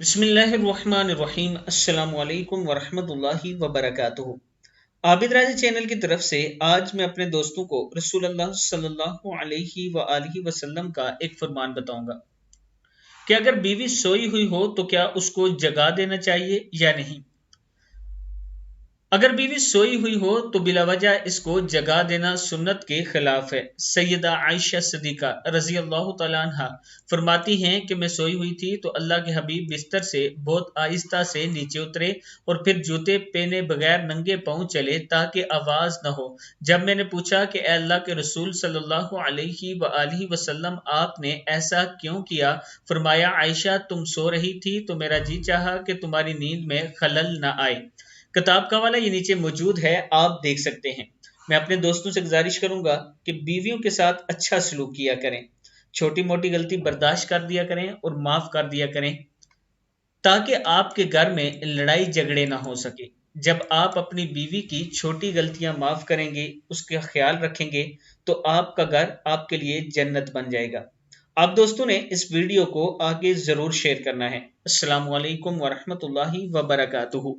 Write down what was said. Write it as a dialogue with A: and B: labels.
A: बिस्मिल्लाहिर्रहमानिर्रहीम। अस्सलाम वालेकुम वरहमतुल्लाहि वबरकातुहू। आबिद राजा चैनल की तरफ से आज मैं अपने दोस्तों को रसूलुल्लाह सल्लल्लाहु अलैहि वआलिहि वसल्लम का एक फरमान बताऊंगा कि अगर बीवी सोई हुई हो तो क्या उसको जगा देना चाहिए या नहीं। अगर बीवी सोई हुई हो तो बिलावजह इसको जगा देना सुन्नत के खिलाफ है। सैयदा आयशा सिद्दीका रजी अल्लाह तआला अन्हा फरमाती हैं कि मैं सोई हुई थी तो अल्लाह के हबीब बिस्तर से बहुत आहिस्ता से नीचे उतरे और फिर जूते पहने बगैर नंगे पांव चले ताकि आवाज न हो। जब मैंने पूछा कि ए अल्लाह के रसूल सल्लल्लाहु अलैहि वआलिहि वसल्लम आपने ऐसा क्यों किया, फरमाया आयशा तुम सो रही थी तो मेरा जी चाहा कि तुम्हारी नींद में खलल न आए। किताब का वाला ये नीचे मौजूद है, आप देख सकते हैं। मैं अपने दोस्तों से गुजारिश करूंगा कि बीवियों के साथ अच्छा सलूक किया करें, छोटी मोटी गलती बर्दाश्त कर दिया करें और माफ कर दिया करें ताकि आपके घर में लड़ाई झगड़े ना हो सके। जब आप अपनी बीवी की छोटी गलतियां माफ करेंगे, उसका ख्याल रखेंगे तो आपका घर आपके लिए जन्नत बन जाएगा। आप दोस्तों ने इस वीडियो को आगे जरूर शेयर करना है। अस्सलाम वालेकुम वरहमतुल्लाहि वबरकातुहू।